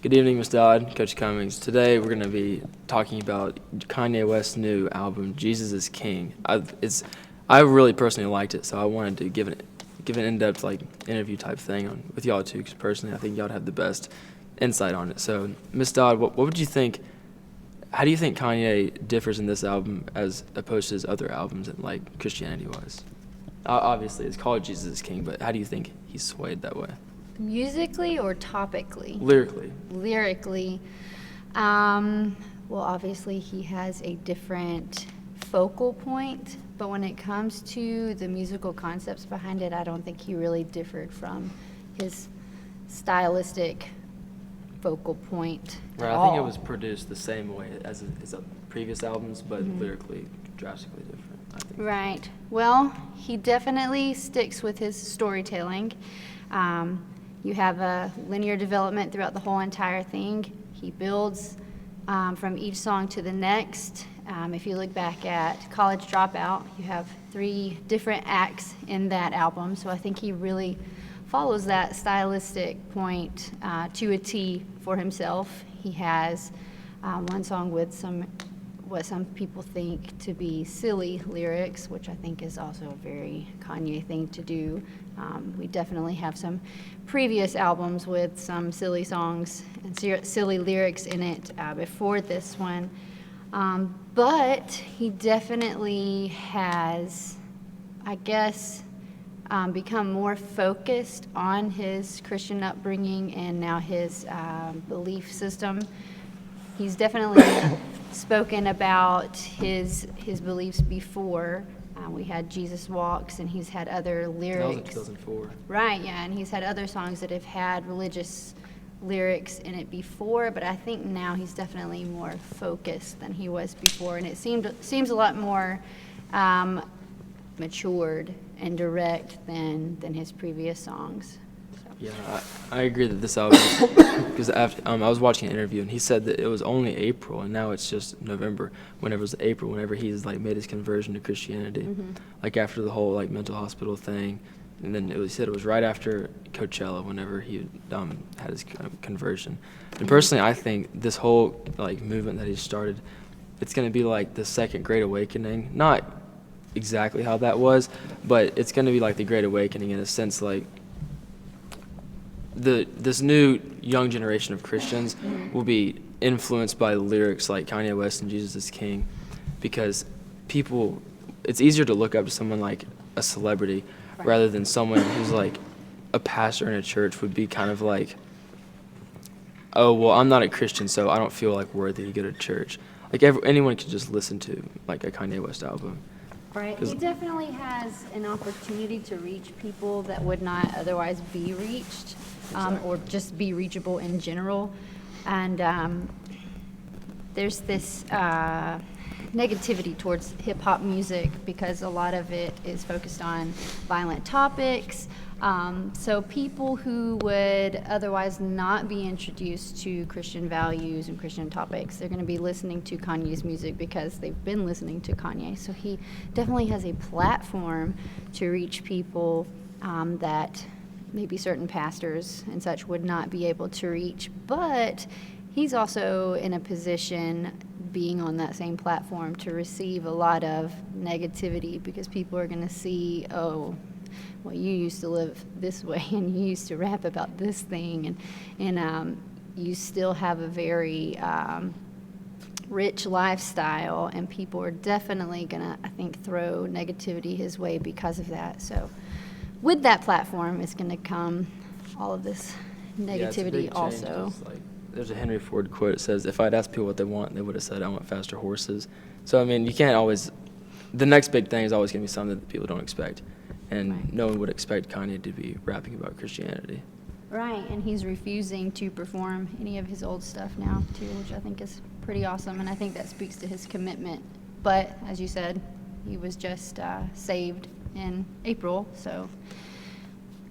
Good evening, Ms. Dodd, Coach Cummings. Today we're going to be talking about Kanye West's new album, Jesus is King. I really personally liked it, so I wanted to give an in-depth interview type thing with y'all too, because personally I think y'all have the best insight on it. So, Ms. Dodd, what would you think? How do you think Kanye differs in this album as opposed to his other albums and Christianity-wise? Obviously, it's called Jesus is King, but how do you think he's swayed that way? Musically or topically? Lyrically. Well, obviously he has a different focal point, but when it comes to the musical concepts behind it, I don't think he really differed from his stylistic focal point Right, at I think it all. was produced the same way as his previous albums, but lyrically drastically different, I think. Right. Well, he definitely sticks with his storytelling. You have a linear development throughout the whole entire thing. He builds from each song to the next. If you look back at College Dropout, you have 3 different acts in that album. So I think he really follows that stylistic point to a T for himself. He has one song with what some people think to be silly lyrics, which I think is also a very Kanye thing to do. We definitely have some previous albums with some silly songs and silly lyrics in it before this one. But he definitely has, I guess, become more focused on his Christian upbringing and now his belief system. He's definitely spoken about his beliefs before. We had Jesus Walks, and he's had other lyrics. That was in 2004. Right, yeah, and he's had other songs that have had religious lyrics in it before, but I think now he's definitely more focused than he was before, and it seems a lot more matured and direct than his previous songs. Yeah, I agree that this album, because I was watching an interview and he said that it was only April and now it's just November. Whenever it was April, whenever he's made his conversion to Christianity, after the whole mental hospital thing, and then he said it was right after Coachella, whenever he had his conversion. And personally, I think this whole movement that he started, it's going to be like the second Great Awakening. Not exactly how that was, but it's going to be like the Great Awakening in a sense, this new young generation of Christians will be influenced by lyrics like Kanye West and Jesus is King, because it's easier to look up to someone like a celebrity rather than someone who's a pastor in a church would be kind of oh, well, I'm not a Christian, so I don't feel worthy to go to church. Anyone can just listen to a Kanye West album. Right. He definitely has an opportunity to reach people that would not otherwise be reached, or just be reachable in general. And there's this negativity towards hip-hop music because a lot of it is focused on violent topics. So people who would otherwise not be introduced to Christian values and Christian topics, they're going to be listening to Kanye's music because they've been listening to Kanye. So he definitely has a platform to reach people that maybe certain pastors and such would not be able to reach. But he's also in a position, being on that same platform, to receive a lot of negativity because people are going to see, oh, well, you used to live this way and you used to rap about this thing, and you still have a very rich lifestyle, and people are definitely going to, I think, throw negativity his way because of that. So with that platform is going to come all of this negativity also. There's a Henry Ford quote that says, if I'd asked people what they want, they would have said, I want faster horses. So, you can't always, the next big thing is always going to be something that people don't expect. And Right. No one would expect Kanye to be rapping about Christianity. Right, and he's refusing to perform any of his old stuff now, too, which I think is pretty awesome, and I think that speaks to his commitment. But, as you said, he was just saved in April, so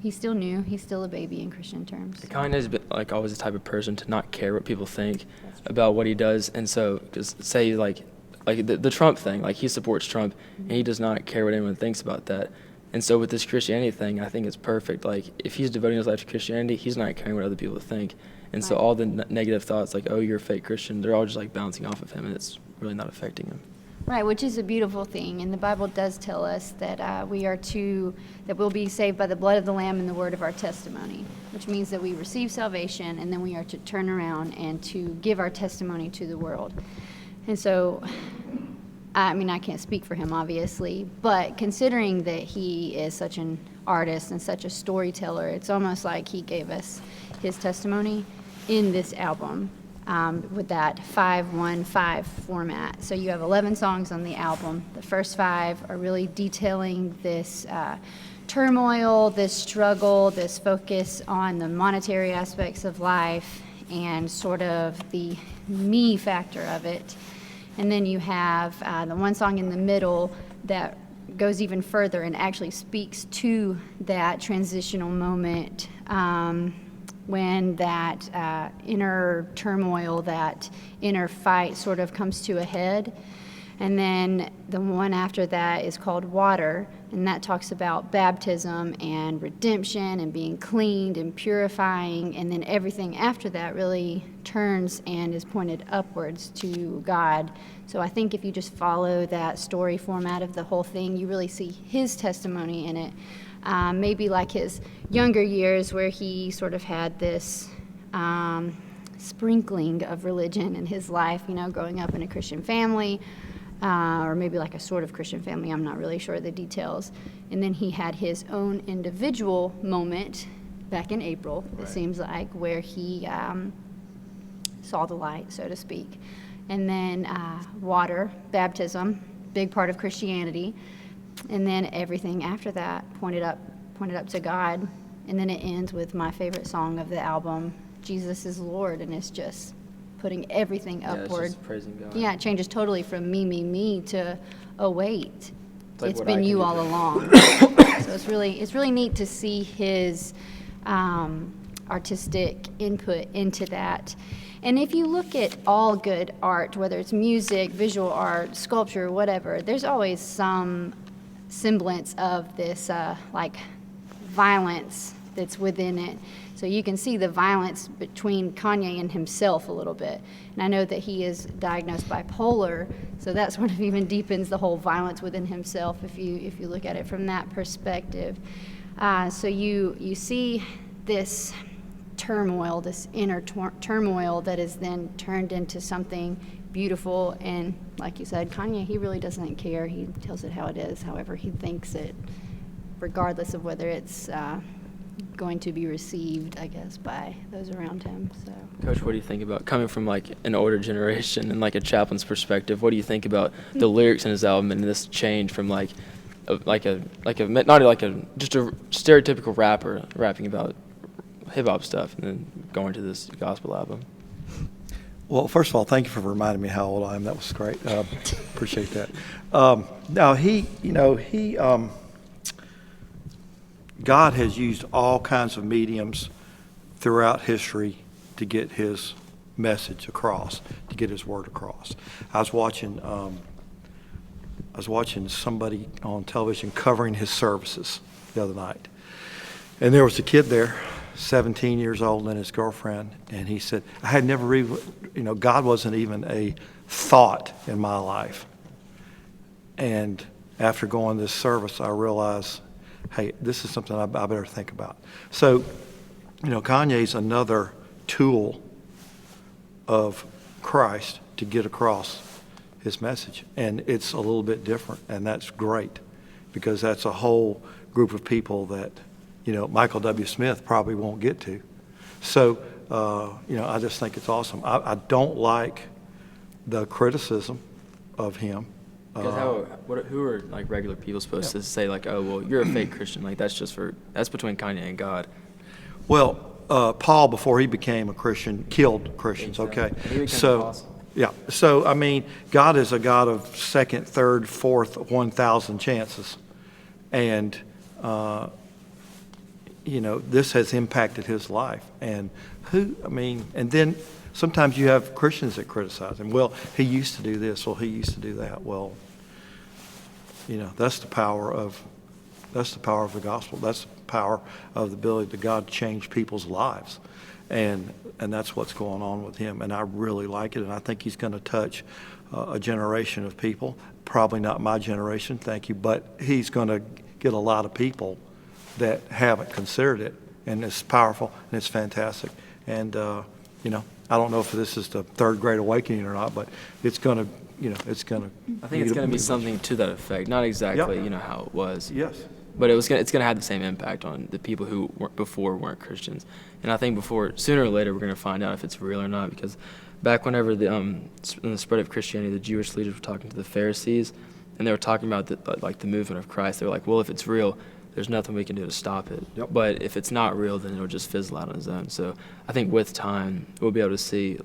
he's still new. He's still a baby in Christian terms. Kanye's been always the type of person to not care what people think about what he does. And so, just say the Trump thing, he supports Trump, and he does not care what anyone thinks about that. And so with this Christianity thing, I think it's perfect. Like, if he's devoting his life to Christianity, he's not caring what other people think. And so Right. all the negative thoughts, like, oh, you're a fake Christian, they're all just like bouncing off of him, and it's really not affecting him. Right, which is a beautiful thing. And the Bible does tell us that that we'll be saved by the blood of the Lamb and the word of our testimony, which means that we receive salvation and then we are to turn around and to give our testimony to the world. And so, I mean, I can't speak for him, obviously, but considering that he is such an artist and such a storyteller, it's almost like he gave us his testimony in this album. With that 5-1-5 format. So you have 11 songs on the album. The first 5 are really detailing this turmoil, this struggle, this focus on the monetary aspects of life and sort of the me factor of it. And then you have the one song in the middle that goes even further and actually speaks to that transitional moment when that inner turmoil, that inner fight sort of comes to a head. And then the one after that is called Water, and that talks about baptism and redemption and being cleaned and purifying. And then everything after that really turns and is pointed upwards to God. So I think if you just follow that story format of the whole thing, you really see his testimony in it. Maybe like his younger years where he sort of had this sprinkling of religion in his life, you know, growing up in a Christian family, or maybe like a sort of Christian family, I'm not really sure of the details. And then he had his own individual moment back in April, it seems like, where he saw the light, so to speak. And then water, baptism, big part of Christianity. And then everything after that pointed up to God. And then it ends with my favorite song of the album, Jesus is Lord, and it's just putting everything upward. It's just praising God. Yeah, it changes totally from me to, oh wait, like it's what been I you can all do. along. So it's really neat to see his artistic input into that. And if you look at all good art, whether it's music, visual art, sculpture, whatever, there's always some semblance of this like violence that's within it. So you can see the violence between Kanye and himself a little bit. And I know that he is diagnosed bipolar, so that sort of even deepens the whole violence within himself if you look at it from that perspective. So you see this turmoil, this inner turmoil that is then turned into something beautiful. And like you said, Kanye, he really doesn't care. He tells it how it is, however he thinks it, regardless of whether it's going to be received, I guess, by those around him. So, Coach, what do you think about coming from like an older generation and like a chaplain's perspective? What do you think about the lyrics in his album and this change from just a stereotypical rapper rapping about hip hop stuff and then going to this gospel album? Well, first of all, thank you for reminding me how old I am. That was great. Appreciate that. God has used all kinds of mediums throughout history to get his message across, to get his word across. I was watching somebody on television covering his services the other night. And there was a kid there, 17 years old, and his girlfriend, and he said, I had never really, God wasn't even a thought in my life. And after going to this service, I realized, hey, this is something I better think about. So, Kanye's another tool of Christ to get across his message. And it's a little bit different, and that's great, because that's a whole group of people that, Michael W. Smith probably won't get to. So, I just think it's awesome. I don't like the criticism of him. Because who are like regular people supposed to say like, oh well, you're a fake Christian? Like that's between Kanye and God. Well, Paul, before he became a Christian, killed Christians. Exactly. Okay, And he became so an apostle. yeah, so I mean, God is a God of second, third, fourth, 1,000 chances, and this has impacted his life. And and then sometimes you have Christians that criticize him. Well, he used to do this. Well, he used to do that. Well, that's the power of That's the power of the gospel. That's the power of the ability to God to change people's lives. And that's what's going on with him. And I really like it. And I think he's going to touch a generation of people. Probably not my generation, thank you. But he's going to get a lot of people that haven't considered it. And it's powerful and it's fantastic. And, you know, I don't know if this is the third great awakening or not, but it's going to, you know, it's going to. I think it's going to be something to that effect. Not exactly, Yep. you know, how it was. Yes. But it's going to have the same impact on the people who weren't Christians. And I think sooner or later, we're going to find out if it's real or not. Because back whenever in the spread of Christianity, the Jewish leaders were talking to the Pharisees, and they were talking about the movement of Christ. They were like, well, if it's real, there's nothing we can do to stop it. Yep. But if it's not real, then it'll just fizzle out on its own. So I think with time, we'll be able to see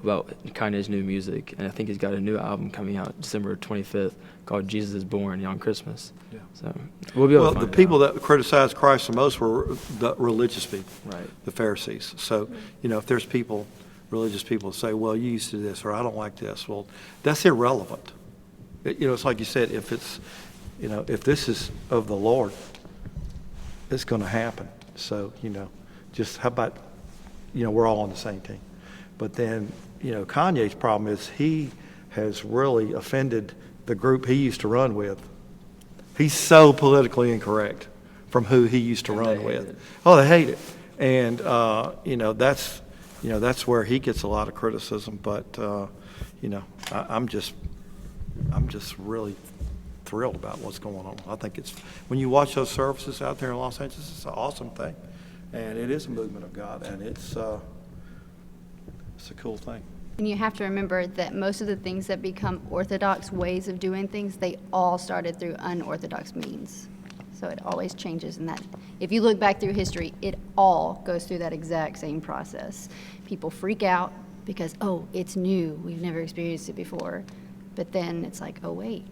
about Kanye's new music. And I think he's got a new album coming out December 25th called Jesus is Born on Christmas. Yeah. So we'll be able Well, to the find people out. that criticized Christ the most were the religious people, Right. the Pharisees. So, you know, if there's religious people say, well, you used to this, or I don't like this, well, that's irrelevant. You know, it's like you said, if this is of the Lord, it's going to happen. So, you know, just how about, you know, we're all on the same team. But then, you know, Kanye's problem is he has really offended the group he used to run with. He's so politically incorrect from who he used to And run they hate with. it. Oh, they hate it. And, you know, that's where he gets a lot of criticism. But, you know, I'm just really thrilled about what's going on. I think when you watch those services out there in Los Angeles, it's an awesome thing. And it is a movement of God, and it's a cool thing. And you have to remember that most of the things that become orthodox ways of doing things, they all started through unorthodox means. So it always changes in that. If you look back through history, it all goes through that exact same process. People freak out because, oh, it's new. We've never experienced it before. But then it's like, oh, wait,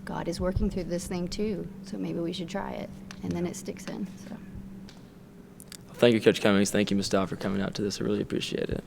God is working through this thing too. So maybe we should try it. And then it sticks in. So. Thank you, Coach Cummings. Thank you, Ms. Dow, for coming out to this. I really appreciate it.